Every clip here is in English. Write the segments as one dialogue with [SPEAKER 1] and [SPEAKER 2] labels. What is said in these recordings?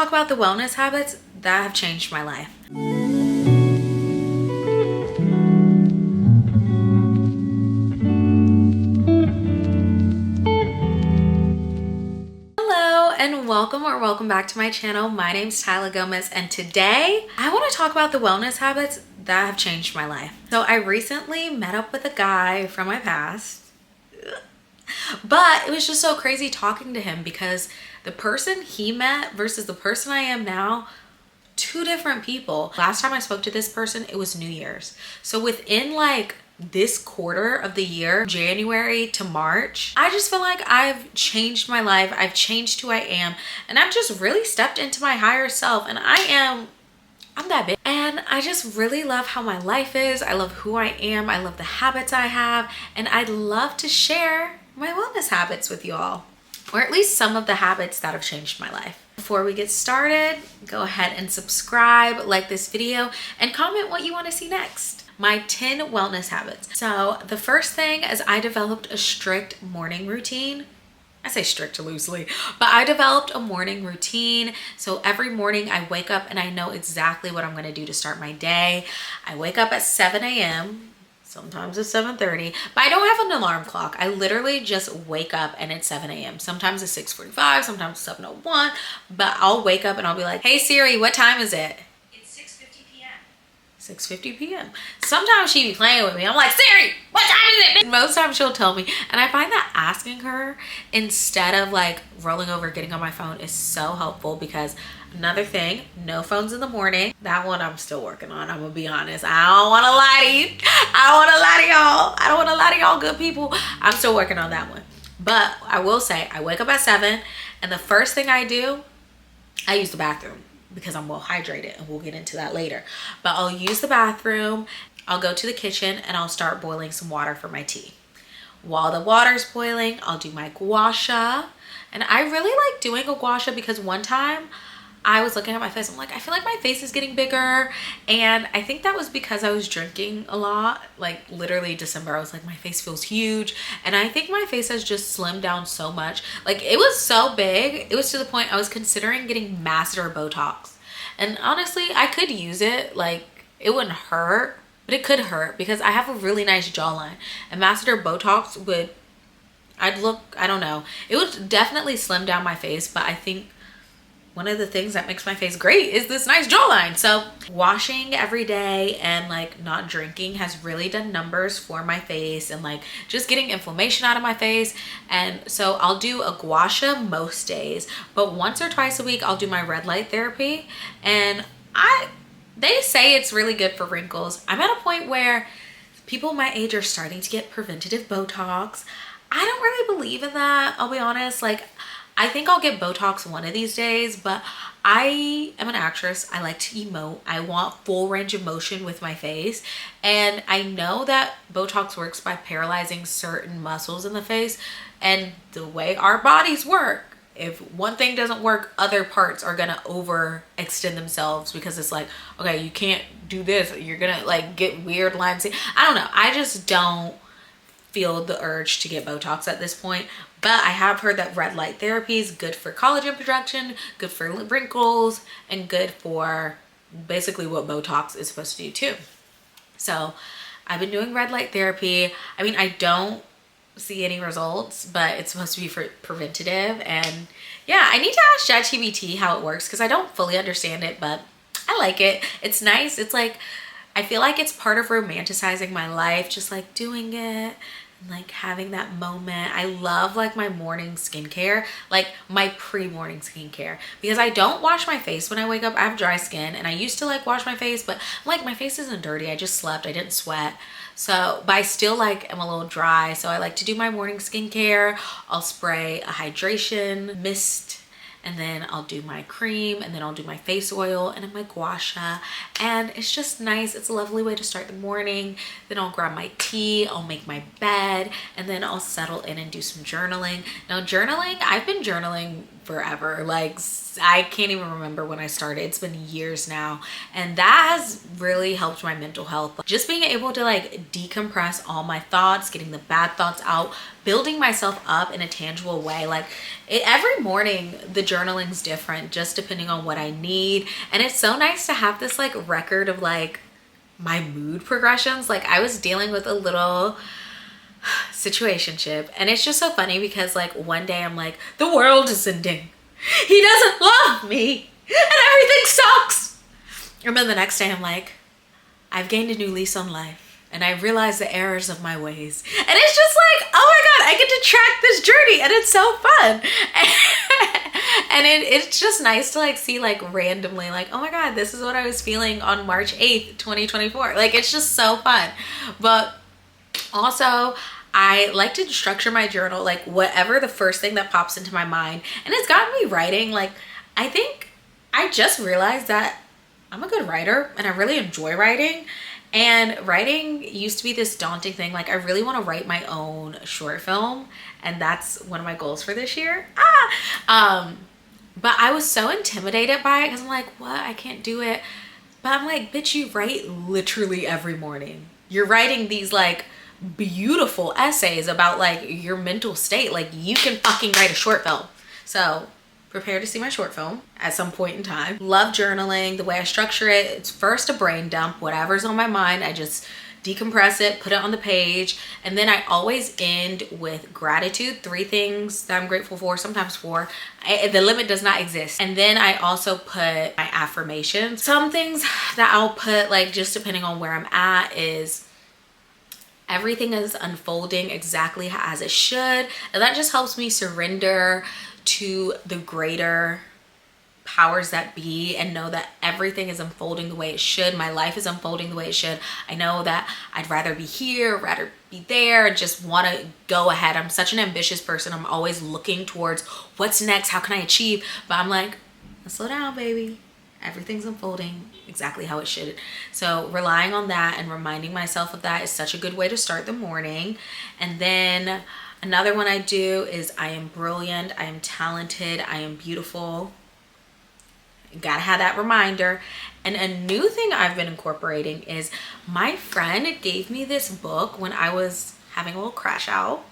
[SPEAKER 1] talk about the wellness habits that have changed my life. Hello and welcome back to my channel. My name's Tyler Gomez, and today I want to talk about the wellness habits that have changed my life. So I recently met up with a guy from my past, but it was just so crazy talking to him because the person he met versus the person I am now, two different people. Last time I spoke to this person, it was New Year's. So within like this quarter of the year, January to March, I just feel like I've changed my life. I've changed who I am, and I've just really stepped into my higher self, and I'm that bitch. And I just really love how my life is. I love who I am. I love the habits I have, and I'd love to share my wellness habits with you all, or at least some of the habits that have changed my life. Before we get started, go ahead and subscribe, like this video, and comment what you want to see next. My 10 wellness habits. So the first thing is I developed a strict morning routine. I say strict loosely, but I developed a morning routine. So every morning I wake up and I know exactly what I'm going to do to start my day. I wake up at 7 a.m. Sometimes it's 7:30, but I don't have an alarm clock. I literally just wake up and it's 7 a.m. Sometimes it's 6:45, sometimes it's 7:01, but I'll wake up and I'll be like, hey Siri, what time is it?
[SPEAKER 2] It's 6:50 p.m.
[SPEAKER 1] 6:50 p.m. Sometimes she be playing with me. I'm like, Siri, what time is it? Most times she'll tell me, and I find that asking her instead of like rolling over, getting on my phone is so helpful. Because another thing, no phones in the morning. That one I'm still working on. I'm gonna be honest. I don't want to lie to you. I don't want to lie to y'all. I don't want to lie to y'all good people. I'm still working on that one. But I will say, I wake up at 7, and the first thing I do, I use the bathroom because I'm well hydrated, and we'll get into that later. But I'll use the bathroom, I'll go to the kitchen, and I'll start boiling some water for my tea. While the water's boiling, I'll do my gua sha. And I really like doing a gua sha because one time I was looking at my face, I'm like, I feel like my face is getting bigger. And I think that was because I was drinking a lot. Like literally December, I was like, my face feels huge. And I think my face has just slimmed down so much. Like it was so big, it was to the point I was considering getting masseter Botox. And honestly, I could use it. Like it wouldn't hurt, but it could hurt because I have a really nice jawline. And masseter Botox would, I don't know. It would definitely slim down my face, but I think one of the things that makes my face great is this nice jawline. So washing every day and like not drinking has really done numbers for my face, and like just getting inflammation out of my face. And so I'll do a gua sha most days, but once or twice a week I'll do my red light therapy. And they say it's really good for wrinkles. I'm at a point where people my age are starting to get preventative Botox. I don't really believe in that, I'll be honest. Like I think I'll get Botox one of these days, but I am an actress. I like to emote. I want full range of motion with my face. And I know that Botox works by paralyzing certain muscles in the face. And the way our bodies work, if one thing doesn't work, other parts are gonna overextend themselves because it's like, okay, you can't do this. You're gonna like get weird lines. I don't know. I just don't feel the urge to get Botox at this point. But I have heard that red light therapy is good for collagen production, good for wrinkles, and good for basically what Botox is supposed to do too. So I've been doing red light therapy. I mean, I don't see any results, but it's supposed to be for preventative. And yeah, I need to ask ChatGPT how it works because I don't fully understand it, but I like it. It's nice. It's like, I feel like it's part of romanticizing my life, just like doing it. Like having that moment. I love like my morning skincare, like my pre-morning skincare, because I don't wash my face when I wake up. I have dry skin, and I used to like wash my face, but like my face isn't dirty. I just slept, I didn't sweat. So, but I still like am a little dry. So I like to do my morning skincare. I'll spray a hydration mist, and then I'll do my cream, and then I'll do my face oil, and then my gua sha. And it's just nice. It's a lovely way to start the morning. Then I'll grab my tea, I'll make my bed, and then I'll settle in and do some journaling. Now journaling, I've been journaling forever. Like, I can't even remember when I started. It's been years now. And that has really helped my mental health. Just being able to like decompress all my thoughts, getting the bad thoughts out, building myself up in a tangible way. Like every morning, the journaling's different just depending on what I need. And it's so nice to have this like record of like my mood progressions. Like I was dealing with a little situationship, and it's just so funny because like one day I'm like, the world is ending, he doesn't love me, and everything sucks. And then the next day I'm like, I've gained a new lease on life and I realize the errors of my ways. And it's just like, oh my God, I get to track this journey and it's so fun. And it's just nice to like see like randomly like, oh my God, this is what I was feeling on March 8th, 2024. Like it's just so fun. But also, I like to structure my journal, like whatever the first thing that pops into my mind. And it's gotten me writing. Like, I think I just realized that I'm a good writer and I really enjoy writing. And writing used to be this daunting thing. Like, I really want to write my own short film. And that's one of my goals for this year. But I was so intimidated by it because I'm like, what? I can't do it. But I'm like, bitch, you write literally every morning. You're writing these like beautiful essays about like your mental state. Like you can fucking write a short film. So prepare to see my short film at some point in time. Love journaling. The way I structure it, it's first a brain dump. Whatever's on my mind, I just decompress it, put it on the page. And then I always end with gratitude. 3 things that I'm grateful for, sometimes 4. The limit does not exist. And then I also put my affirmations. Some things that I'll put, like just depending on where I'm at, is everything is unfolding exactly as it should. And that just helps me surrender to the greater powers that be and know that everything is unfolding the way it should. My life is unfolding the way it should. I know that I'd rather be here, rather be there, just want to go ahead. I'm such an ambitious person. I'm always looking towards what's next, how can I achieve? But I'm like, slow down, baby. Everything's unfolding exactly how it should. So relying on that and reminding myself of that is such a good way to start the morning. And then another one I do is I am brilliant, I am talented, I am beautiful. Gotta have that reminder. And a new thing I've been incorporating is my friend gave me this book when I was having a little crash out.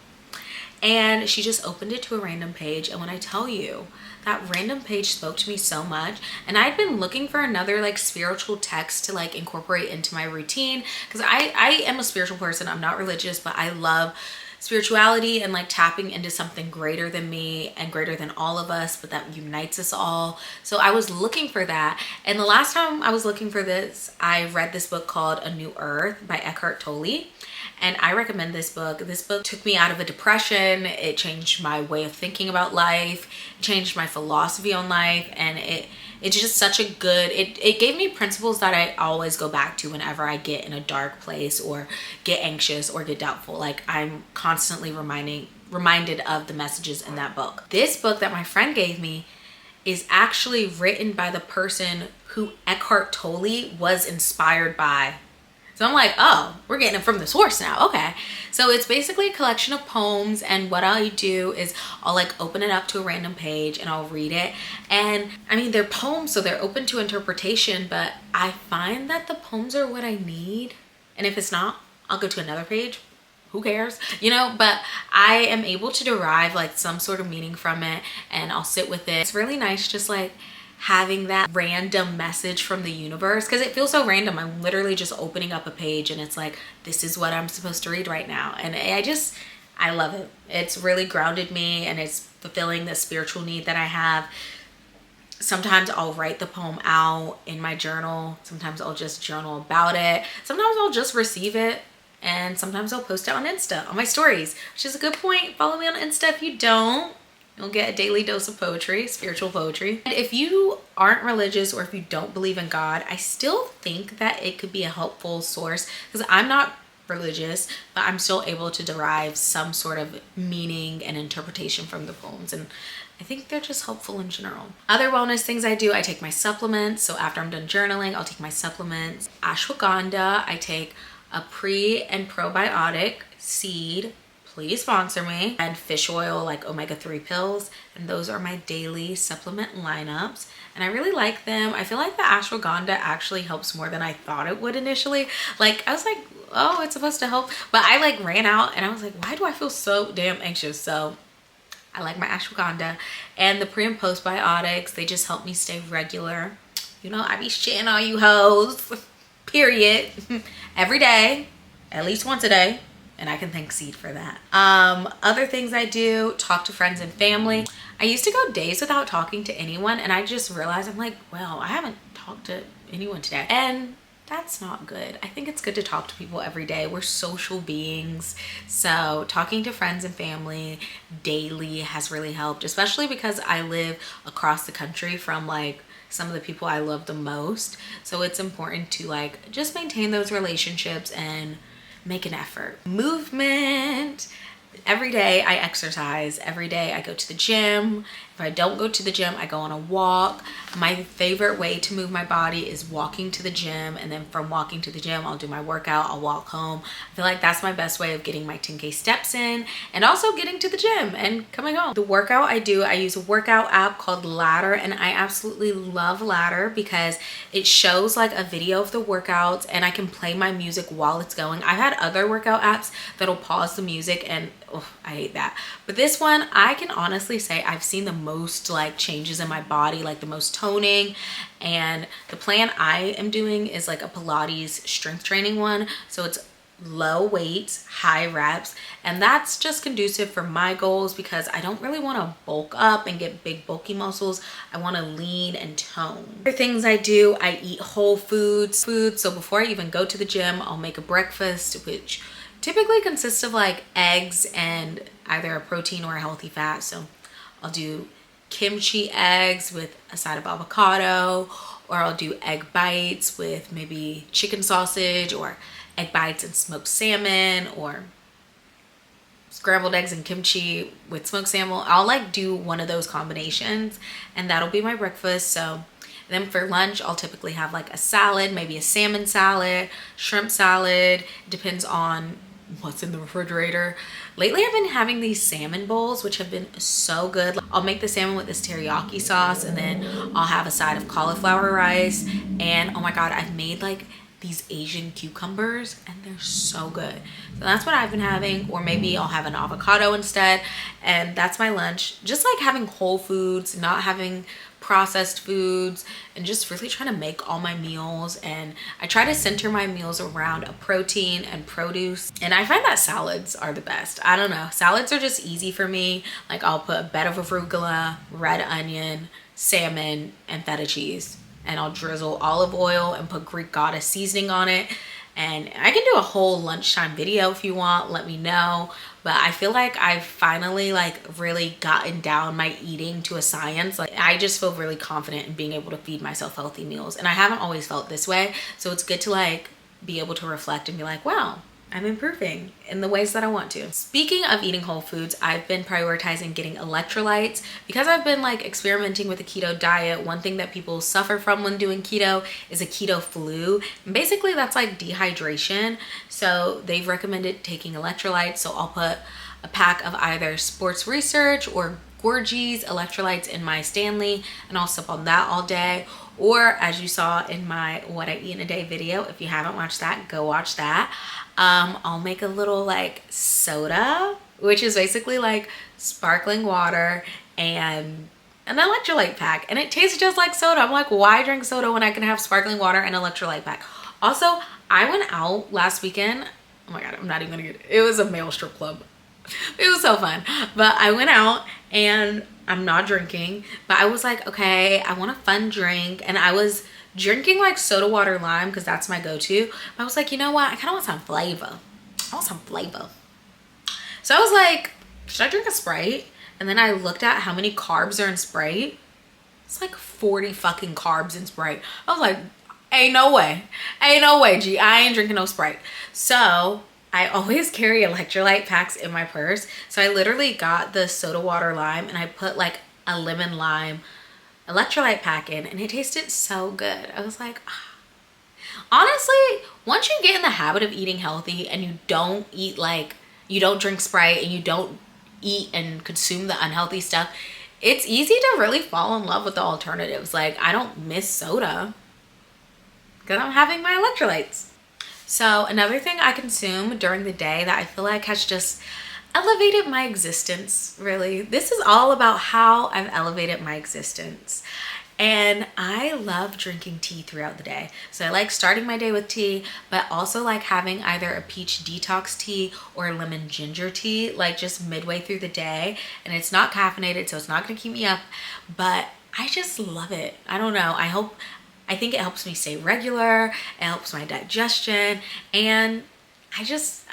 [SPEAKER 1] And she just opened it to a random page. And when I tell you, that random page spoke to me so much. And I'd been looking for another like spiritual text to like incorporate into my routine. Because I am a spiritual person. I'm not religious, but I love spirituality and like tapping into something greater than me and greater than all of us, but that unites us all. So I was looking for that. And the last time I was looking for this, I read this book called A New Earth by Eckhart Tolle. And I recommend this book. This book took me out of a depression. It changed my way of thinking about life. It changed my philosophy on life. And it's just such a good, it gave me principles that I always go back to whenever I get in a dark place or get anxious or get doubtful. Like I'm constantly reminded of the messages in that book. This book that my friend gave me is actually written by the person who Eckhart Tolle was inspired by. So I'm like, oh, we're getting it from the source now. Okay. So it's basically a collection of poems. And what I do is I'll like open it up to a random page and I'll read it. And I mean, they're poems, so they're open to interpretation, but I find that the poems are what I need. And if it's not, I'll go to another page. Who cares? You know, but I am able to derive like some sort of meaning from it and I'll sit with it. It's really nice just like having that random message from the universe, because it feels so random. I'm literally just opening up a page and it's like, this is what I'm supposed to read right now. And I love it. It's really grounded me and it's fulfilling the spiritual need that I have. Sometimes I'll write the poem out in my journal. Sometimes I'll just journal about it. Sometimes I'll just receive it. And sometimes I'll post it on Insta, on my stories, which is a good point. Follow me on Insta if you don't. You'll get a daily dose of poetry, spiritual poetry. And if you aren't religious or if you don't believe in God, I still think that it could be a helpful source, because I'm not religious, but I'm still able to derive some sort of meaning and interpretation from the poems. And I think they're just helpful in general. Other wellness things I do, I take my supplements. So after I'm done journaling, I'll take my supplements. Ashwaganda, I take a pre and probiotic seed please sponsor me. And fish oil, like omega-3 pills. And those are my daily supplement lineups. And I really like them. I feel like the ashwagandha actually helps more than I thought it would initially. Like, I was like, oh, it's supposed to help. But I like ran out and I was like, why do I feel so damn anxious? So I like my ashwagandha. And the pre and postbiotics, they just help me stay regular. You know, I be shitting on you hoes, period, every day, at least once a day. And I can thank Seed for that. Other things I do, talk to friends and family. I used to go days without talking to anyone, and I just realized, I'm like, well, I haven't talked to anyone today. And that's not good. I think it's good to talk to people every day. We're social beings. So talking to friends and family daily has really helped, especially because I live across the country from like some of the people I love the most. So it's important to like just maintain those relationships and make an effort. Movement. Every day I exercise. Every day I go to the gym. If I don't go to the gym, I go on a walk. My favorite way to move my body is walking to the gym, and then from walking to the gym, I'll do my workout, I'll walk home. I feel like that's my best way of getting my 10K steps in and also getting to the gym and coming home. The workout I do, I use a workout app called Ladder, and I absolutely love Ladder because it shows like a video of the workouts and I can play my music while it's going. I've had other workout apps that'll pause the music and oh, I hate that. But this one, I can honestly say I've seen the most like changes in my body, like the most toning. And the plan I am doing is like a Pilates strength training one. So it's low weights, high reps, and that's just conducive for my goals because I don't really want to bulk up and get big bulky muscles. I want to lean and tone. Other things I do, I eat whole foods. So before I even go to the gym, I'll make a breakfast, which typically consists of like eggs and either a protein or a healthy fat. So I'll do kimchi eggs with a side of avocado, or I'll do egg bites with maybe chicken sausage, or egg bites and smoked salmon, or scrambled eggs and kimchi with smoked salmon. I'll like do one of those combinations and that'll be my breakfast. So then for lunch, I'll typically have like a salad, maybe a salmon salad, shrimp salad, depends on what's in the refrigerator. Lately, I've been having these salmon bowls, which have been so good. I'll make the salmon with this teriyaki sauce, and then I'll have a side of cauliflower rice. And oh my God, I've made like these Asian cucumbers and they're so good. So that's what I've been having, or maybe I'll have an avocado instead. And that's my lunch. Just like having whole foods, not having processed foods, and just really trying to make all my meals. And I try to center my meals around a protein and produce. And I find that salads are the best. I don't know. Salads are just easy for me. Like I'll put a bed of arugula, red onion, salmon, and feta cheese. And I'll drizzle olive oil and put Greek goddess seasoning on it. And I can do a whole lunchtime video if you want, let me know. But I feel like I've finally like really gotten down my eating to a science. Like I just feel really confident in being able to feed myself healthy meals. And I haven't always felt this way. So it's good to like be able to reflect and be like, wow, I'm improving in the ways that I want to. Speaking of eating whole foods, I've been prioritizing getting electrolytes because I've been like experimenting with the keto diet. One thing that people suffer from when doing keto is a keto flu. And basically that's like dehydration. So they've recommended taking electrolytes. So I'll put a pack of either Sports Research or Gorgie's electrolytes in my Stanley, and I'll sip on that all day. Or as you saw in my What I Eat in a Day video, if you haven't watched that, go watch that. I'll make a little like soda, which is basically like sparkling water and an electrolyte pack, and it tastes just like soda. I'm like, why drink soda when I can have sparkling water and electrolyte pack? Also, I went out last weekend. Oh my God, I'm not even gonna get it. It was a male strip club. It was so fun. But I went out and I'm not drinking, but I was like, okay, I want a fun drink. And I was drinking like soda water lime because that's my go-to. But I was like, you know what? I kind of want some flavor. I want some flavor. So I was like, should I drink a Sprite? And then I looked at how many carbs are in Sprite. It's like 40 fucking carbs in Sprite. I was like, ain't no way. Ain't no way, G. I ain't drinking no Sprite. So I always carry electrolyte packs in my purse. So I literally got the soda water lime and I put like a lemon lime electrolyte pack in, and it tasted so good. I was like, ah. Honestly, once you get in the habit of eating healthy and you don't eat like you don't drink Sprite and you don't eat and consume the unhealthy stuff, it's easy to really fall in love with the alternatives. Like, I don't miss soda because I'm having my electrolytes. So another thing I consume during the day that I feel like has just elevated my existence, really. This is all about how I've elevated my existence. And I love drinking tea throughout the day. So I like starting my day with tea, but also like having either a peach detox tea or lemon ginger tea, like just midway through the day. And it's not caffeinated, so it's not gonna keep me up, but I just love it. I don't know, I think it helps me stay regular, it helps my digestion, and I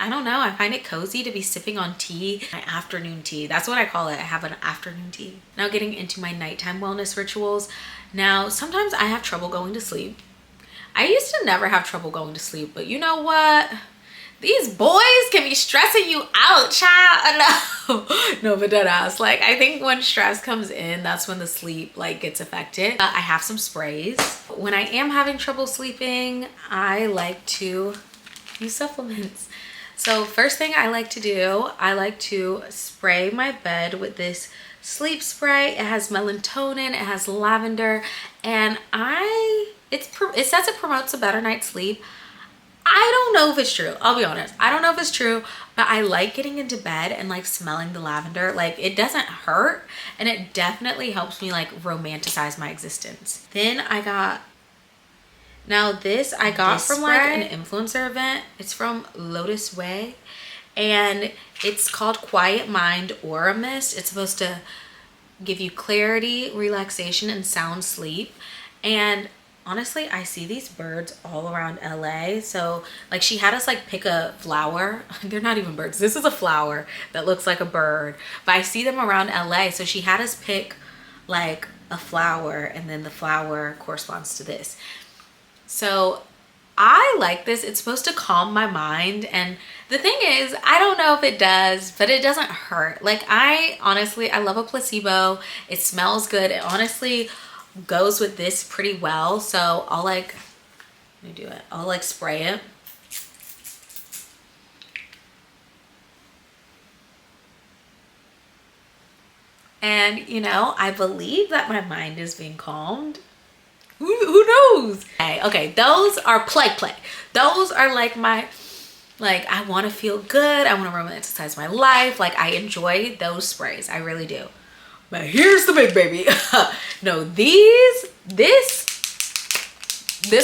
[SPEAKER 1] don't know, I find it cozy to be sipping on tea, my afternoon tea. That's what I call it. I have an afternoon tea. Now getting into my nighttime wellness rituals. Now, sometimes I have trouble going to sleep. I used to never have trouble going to sleep, but you know what? These boys can be stressing you out, child. No, but dead ass. Like, I think when stress comes in, that's when the sleep like gets affected. I have some sprays. When I am having trouble sleeping, I like to use supplements. So first thing I like to do, I like to spray my bed with this sleep spray. It has melatonin, it has lavender, and it says it promotes a better night's sleep. I don't know if it's true. I'll be honest. I don't know if it's true, but I like getting into bed and like smelling the lavender. Like, it doesn't hurt, and it definitely helps me like romanticize my existence. Then I got this from like an influencer event. It's from Lotus Way, and it's called Quiet Mind Aura Mist. It's supposed to give you clarity, relaxation, and sound sleep. And honestly, I see these birds all around LA. So like, she had us like pick a flower. They're not even birds. This is a flower that looks like a bird, but I see them around LA. So she had us pick like a flower, and then the flower corresponds to this. So I like this. It's supposed to calm my mind, and the thing is, I don't know if it does, but it doesn't hurt. Like, I love a placebo. It smells good. It honestly goes with this pretty well. So I'll like spray it. And you know, I believe that my mind is being calmed. Who knows? Okay, those are play. Those are like my, like, I want to feel good. I want to romanticize my life. Like, I enjoy those sprays. I really do. But here's the big baby. No, this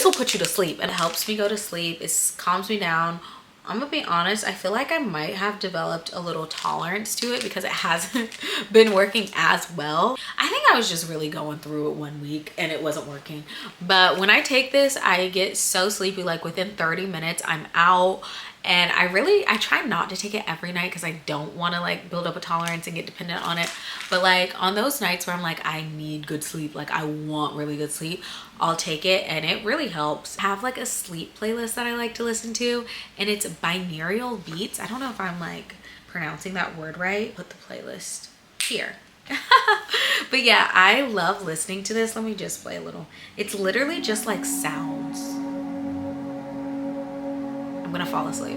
[SPEAKER 1] will put you to sleep, and it helps me go to sleep. It calms me down. I'm gonna be honest, I feel like I might have developed a little tolerance to it because it hasn't been working as well. I think I was just really going through it one week and it wasn't working. But when I take this, I get so sleepy, like within 30 minutes, I'm out. And I try not to take it every night because I don't want to like build up a tolerance and get dependent on it. But like on those nights where I'm like, I need good sleep, like I want really good sleep, I'll take it, and it really helps. I have like a sleep playlist that I like to listen to, and it's binaural beats. I don't know if I'm like pronouncing that word right. Put the playlist here. But yeah, I love listening to this. Let me just play a little. It's literally just like sounds. I'm gonna fall asleep.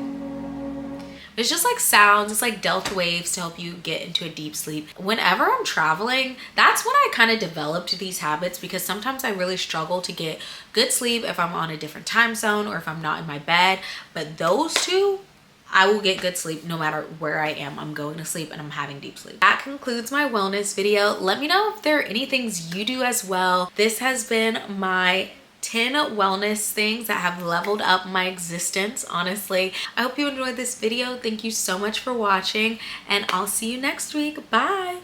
[SPEAKER 1] It's just like sounds. It's like delta waves to help you get into a deep sleep. Whenever I'm traveling, that's when I kind of developed these habits, because sometimes I really struggle to get good sleep if I'm on a different time zone or if I'm not in my bed. But those two, I will get good sleep no matter where I am. I'm going to sleep and I'm having deep sleep. That concludes my wellness video. Let me know if there are any things you do as well. This has been my 10 wellness things that have leveled up my existence, honestly. I hope you enjoyed this video. Thank you so much for watching, and I'll see you next week. Bye.